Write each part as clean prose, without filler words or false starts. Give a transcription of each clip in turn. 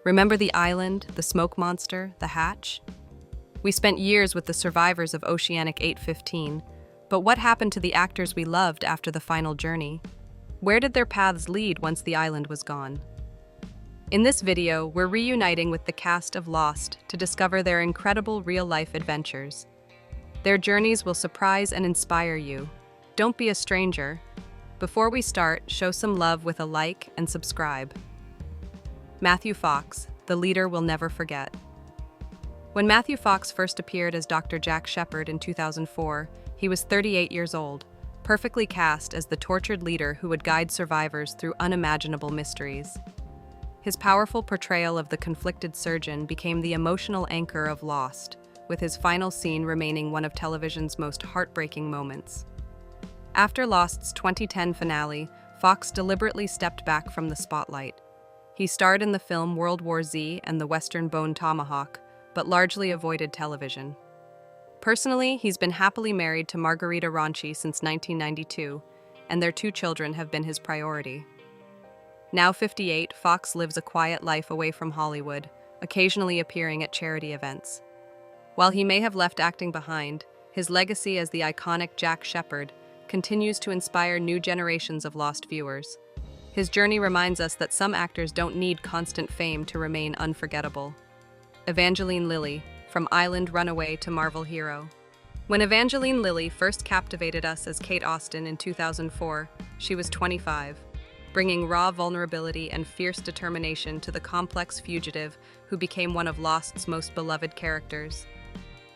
Remember the island, the smoke monster, the hatch? We spent years with the survivors of Oceanic 815, but what happened to the actors we loved after the final journey? Where did their paths lead once the island was gone? In this video, we're reuniting with the cast of Lost to discover their incredible real-life adventures. Their journeys will surprise and inspire you. Don't be a stranger. Before we start, show some love with a like and subscribe. Matthew Fox, the leader we'll never forget. When Matthew Fox first appeared as Dr. Jack Shephard in 2004, he was 38 years old, perfectly cast as the tortured leader who would guide survivors through unimaginable mysteries. His powerful portrayal of the conflicted surgeon became the emotional anchor of Lost, with his final scene remaining one of television's most heartbreaking moments. After Lost's 2010 finale, Fox deliberately stepped back from the spotlight. He starred in the film World War Z and the Western Bone Tomahawk, but largely avoided television. Personally, he's been happily married to Margarita Ronchi since 1992, and their 2 children have been his priority. Now 58, Fox lives a quiet life away from Hollywood, occasionally appearing at charity events. While he may have left acting behind, his legacy as the iconic Jack Shephard continues to inspire new generations of Lost viewers. His journey reminds us that some actors don't need constant fame to remain unforgettable. Evangeline Lilly, from Island Runaway to Marvel Hero. When Evangeline Lilly first captivated us as Kate Austen in 2004, she was 25. Bringing raw vulnerability and fierce determination to the complex fugitive who became one of Lost's most beloved characters.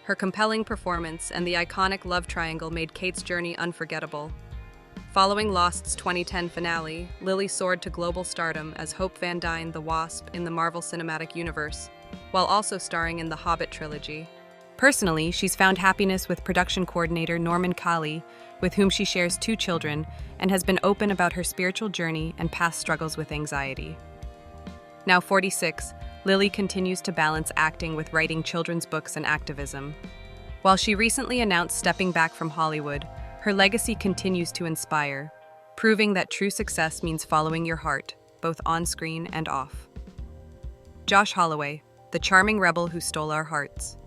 Her compelling performance and the iconic love triangle made Kate's journey unforgettable. Following Lost's 2010 finale, Lilly soared to global stardom as Hope Van Dyne the Wasp in the Marvel Cinematic Universe, while also starring in the Hobbit trilogy. Personally, she's found happiness with production coordinator Norman Colley, with whom she shares 2 children, and has been open about her spiritual journey and past struggles with anxiety. Now 46, Lilly continues to balance acting with writing children's books and activism. While she recently announced stepping back from Hollywood, her legacy continues to inspire, proving that true success means following your heart, both on-screen and off. Josh Holloway, the charming rebel who stole our hearts.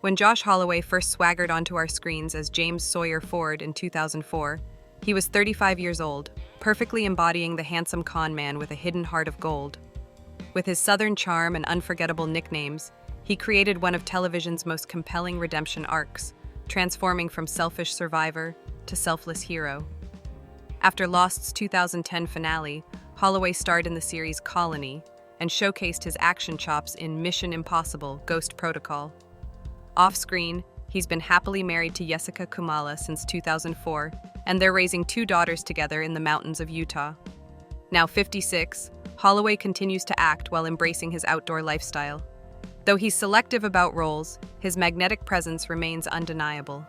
When Josh Holloway first swaggered onto our screens as James Sawyer Ford in 2004, he was 35 years old, perfectly embodying the handsome con man with a hidden heart of gold. With his southern charm and unforgettable nicknames, he created one of television's most compelling redemption arcs, transforming from selfish survivor to selfless hero. After Lost's 2010 finale, Holloway starred in the series Colony and showcased his action chops in Mission Impossible: Ghost Protocol. Off-screen, he's been happily married to Jessica Kumala since 2004, and they're raising 2 daughters together in the mountains of Utah. Now 56, Holloway continues to act while embracing his outdoor lifestyle. Though he's selective about roles, his magnetic presence remains undeniable.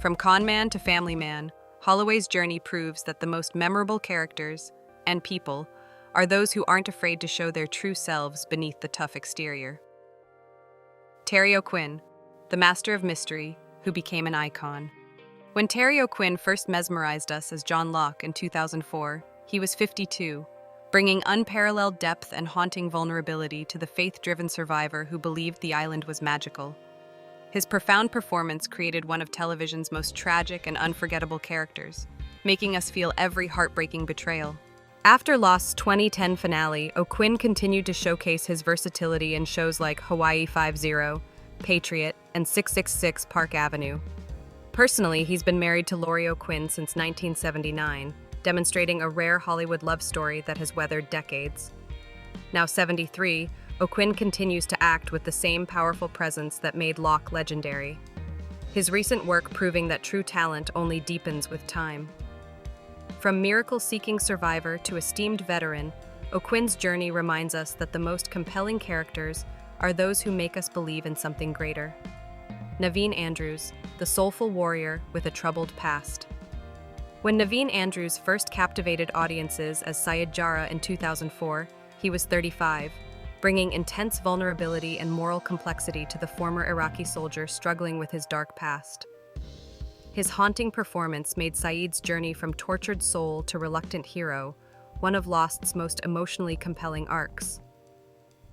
From con man to family man, Holloway's journey proves that the most memorable characters, and people, are those who aren't afraid to show their true selves beneath the tough exterior. Terry O'Quinn, the master of mystery, who became an icon. When Terry O'Quinn first mesmerized us as John Locke in 2004, he was 52, bringing unparalleled depth and haunting vulnerability to the faith-driven survivor who believed the island was magical. His profound performance created one of television's most tragic and unforgettable characters, making us feel every heartbreaking betrayal. After Lost's 2010 finale, O'Quinn continued to showcase his versatility in shows like Hawaii 5-0, Patriot, and 666 Park Avenue. Personally, he's been married to Lori O'Quinn since 1979, demonstrating a rare Hollywood love story that has weathered decades. Now 73, O'Quinn continues to act with the same powerful presence that made Locke legendary. His recent work proving that true talent only deepens with time. From miracle-seeking survivor to esteemed veteran, O'Quinn's journey reminds us that the most compelling characters are those who make us believe in something greater. Naveen Andrews, the soulful warrior with a troubled past. When Naveen Andrews first captivated audiences as Sayid Jarrah in 2004, he was 35, bringing intense vulnerability and moral complexity to the former Iraqi soldier struggling with his dark past. His haunting performance made Sayid's journey from tortured soul to reluctant hero one of Lost's most emotionally compelling arcs.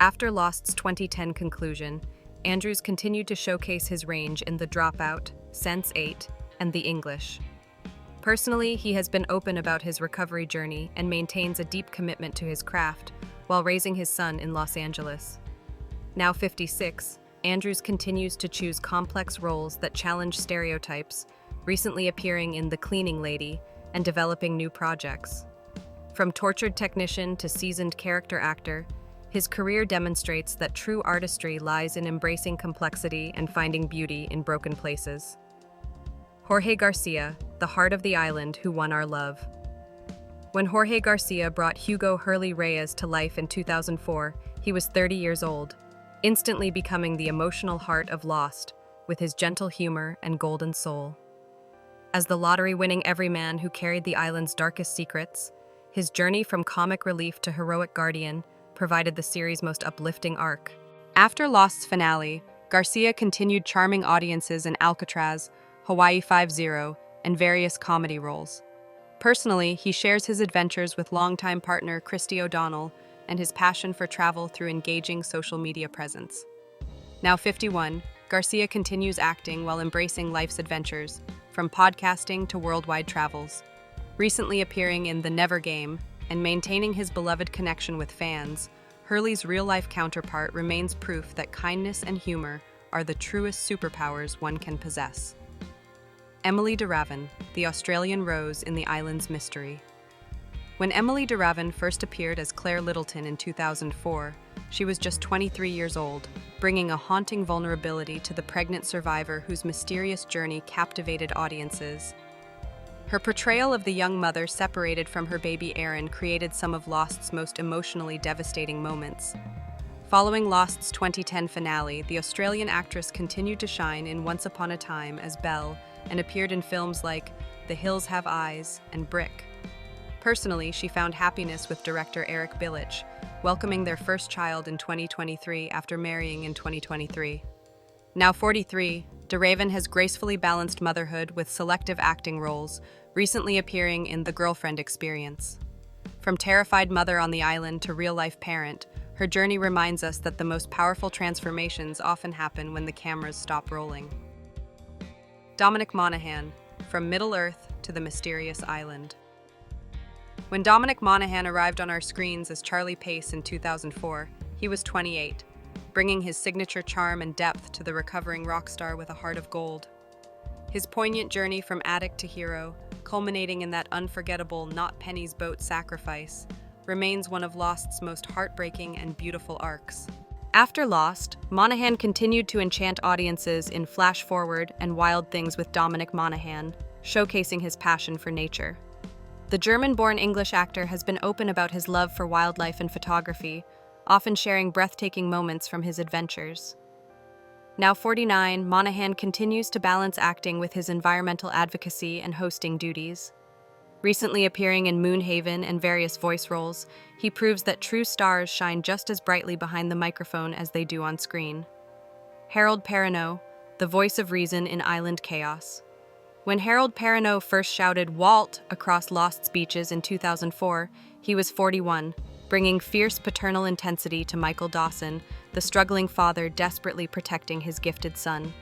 After Lost's 2010 conclusion, Andrews continued to showcase his range in The Dropout, Sense8, and The English. Personally, he has been open about his recovery journey and maintains a deep commitment to his craft while raising his son in Los Angeles. Now 56, Andrews continues to choose complex roles that challenge stereotypes, recently appearing in The Cleaning Lady and developing new projects. From tortured technician to seasoned character actor, his career demonstrates that true artistry lies in embracing complexity and finding beauty in broken places. Jorge Garcia, the heart of the island who won our love. When Jorge Garcia brought Hugo Hurley Reyes to life in 2004, he was 30 years old, instantly becoming the emotional heart of Lost, with his gentle humor and golden soul. As the lottery-winning everyman who carried the island's darkest secrets, his journey from comic relief to heroic guardian provided the series' most uplifting arc. After Lost's finale, Garcia continued charming audiences in Alcatraz, Hawaii 5-0, and various comedy roles. Personally, he shares his adventures with longtime partner Christy O'Donnell and his passion for travel through engaging social media presence. Now 51, Garcia continues acting while embracing life's adventures, from podcasting to worldwide travels. Recently appearing in The Never Game and maintaining his beloved connection with fans, Hurley's real-life counterpart remains proof that kindness and humor are the truest superpowers one can possess. Emilie de Ravin, the Australian Rose in the island's mystery. When Emilie de Ravin first appeared as Claire Littleton in 2004, she was just 23 years old, bringing a haunting vulnerability to the pregnant survivor whose mysterious journey captivated audiences. Her portrayal of the young mother separated from her baby Aaron created some of Lost's most emotionally devastating moments. Following Lost's 2010 finale, the Australian actress continued to shine in Once Upon a Time as Belle and appeared in films like The Hills Have Eyes and Brick. Personally, she found happiness with director Eric Billich, welcoming their first child in 2023 after marrying in 2023. Now 43, de Ravin has gracefully balanced motherhood with selective acting roles, recently appearing in The Girlfriend Experience. From terrified mother on the island to real-life parent, her journey reminds us that the most powerful transformations often happen when the cameras stop rolling. Dominic Monaghan, from Middle-earth to the mysterious island. When Dominic Monaghan arrived on our screens as Charlie Pace in 2004, he was 28, bringing his signature charm and depth to the recovering rock star with a heart of gold. His poignant journey from addict to hero, culminating in that unforgettable Not Penny's Boat sacrifice, remains one of Lost's most heartbreaking and beautiful arcs. After Lost, Monaghan continued to enchant audiences in Flash Forward and Wild Things with Dominic Monaghan, showcasing his passion for nature. The German-born English actor has been open about his love for wildlife and photography, often sharing breathtaking moments from his adventures. Now 49, Monaghan continues to balance acting with his environmental advocacy and hosting duties. Recently appearing in Moonhaven and various voice roles, he proves that true stars shine just as brightly behind the microphone as they do on screen. Harold Perrineau, the voice of reason in Island Chaos. When Harold Perrineau first shouted "Walt" across Lost's beaches in 2004, he was 41, bringing fierce paternal intensity to Michael Dawson, the struggling father desperately protecting his gifted son.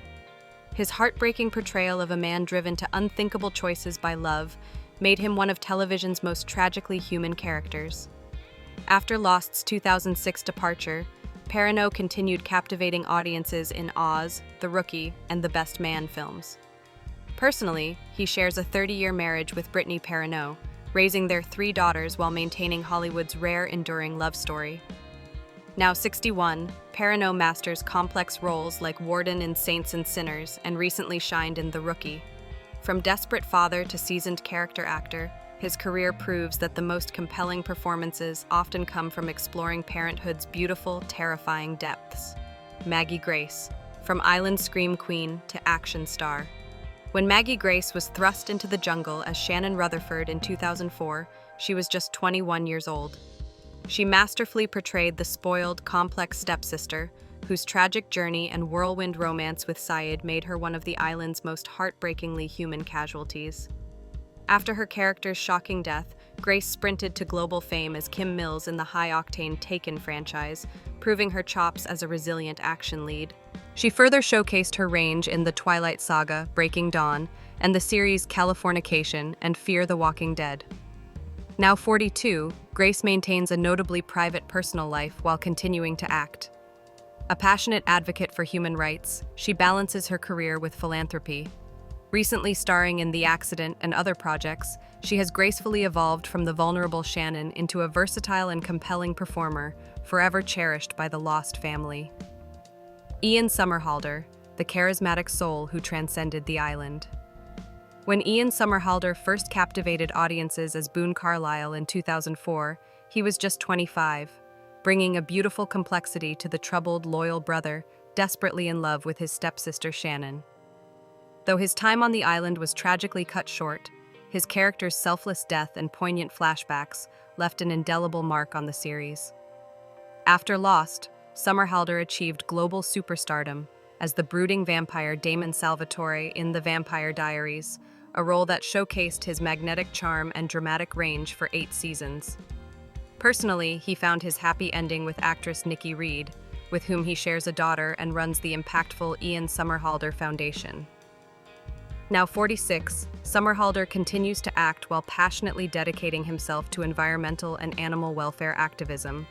His heartbreaking portrayal of a man driven to unthinkable choices by love made him one of television's most tragically human characters. After Lost's 2006 departure, Perrineau continued captivating audiences in Oz, The Rookie, and The Best Man films. Personally, he shares a 30-year marriage with Brittany Perrineau, raising their 3 daughters while maintaining Hollywood's rare, enduring love story. Now 61, Perrineau masters complex roles like Warden in Saints and Sinners and recently shined in The Rookie. From desperate father to seasoned character actor, his career proves that the most compelling performances often come from exploring parenthood's beautiful, terrifying depths. Maggie Grace, from island scream queen to action star. When Maggie Grace was thrust into the jungle as Shannon Rutherford in 2004, she was just 21 years old. She masterfully portrayed the spoiled, complex stepsister, whose tragic journey and whirlwind romance with Sayid made her one of the island's most heartbreakingly human casualties. After her character's shocking death, Grace sprinted to global fame as Kim Mills in the high-octane Taken franchise, proving her chops as a resilient action lead. She further showcased her range in the Twilight Saga, Breaking Dawn, and the series Californication and Fear the Walking Dead. Now 42, Grace maintains a notably private personal life while continuing to act. A passionate advocate for human rights, she balances her career with philanthropy. Recently starring in The Accident and other projects, she has gracefully evolved from the vulnerable Shannon into a versatile and compelling performer, forever cherished by the Lost family. Ian Somerhalder, the charismatic soul who transcended the island. When Ian Somerhalder first captivated audiences as Boone Carlyle in 2004, he was just 25, bringing a beautiful complexity to the troubled, loyal brother, desperately in love with his stepsister Shannon. Though his time on the island was tragically cut short, his character's selfless death and poignant flashbacks left an indelible mark on the series. After Lost, Somerhalder achieved global superstardom as the brooding vampire Damon Salvatore in The Vampire Diaries, a role that showcased his magnetic charm and dramatic range for 8 seasons. Personally, he found his happy ending with actress Nikki Reed, with whom he shares a daughter and runs the impactful Ian Somerhalder Foundation. Now 46, Somerhalder continues to act while passionately dedicating himself to environmental and animal welfare activism.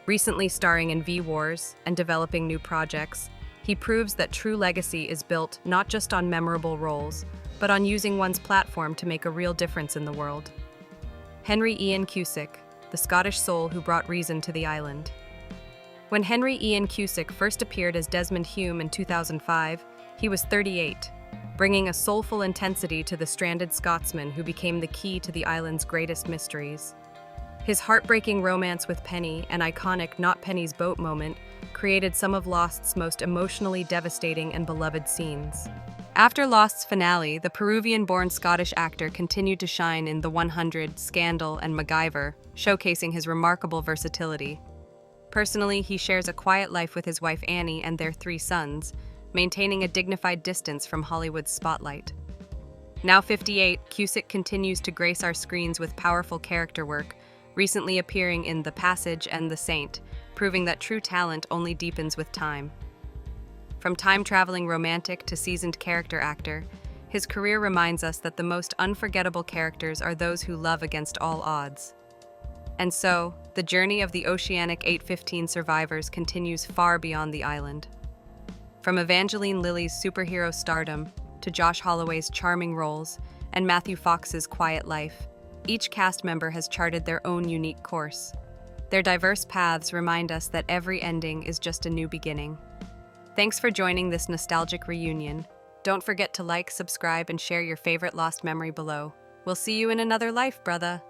Recently starring in V-Wars and developing new projects, he proves that true legacy is built not just on memorable roles, but on using one's platform to make a real difference in the world. Henry Ian Cusick, the Scottish soul who brought reason to the island. When Henry Ian Cusick first appeared as Desmond Hume in 2005, he was 38, bringing a soulful intensity to the stranded Scotsman who became the key to the island's greatest mysteries. His heartbreaking romance with Penny and iconic Not Penny's Boat moment created some of Lost's most emotionally devastating and beloved scenes. After Lost's finale, the Peruvian-born Scottish actor continued to shine in The 100, Scandal, and MacGyver, showcasing his remarkable versatility. Personally, he shares a quiet life with his wife Annie and their 3 sons, maintaining a dignified distance from Hollywood's spotlight. Now 58, Cusick continues to grace our screens with powerful character work, recently appearing in The Passage and The Saint, proving that true talent only deepens with time. From time-traveling romantic to seasoned character actor, his career reminds us that the most unforgettable characters are those who love against all odds. And so, the journey of the Oceanic 815 survivors continues far beyond the island. From Evangeline Lilly's superhero stardom to Josh Holloway's charming roles and Matthew Fox's quiet life, each cast member has charted their own unique course. Their diverse paths remind us that every ending is just a new beginning. Thanks for joining this nostalgic reunion. Don't forget to like, subscribe, and share your favorite Lost memory below. We'll see you in another life, brother.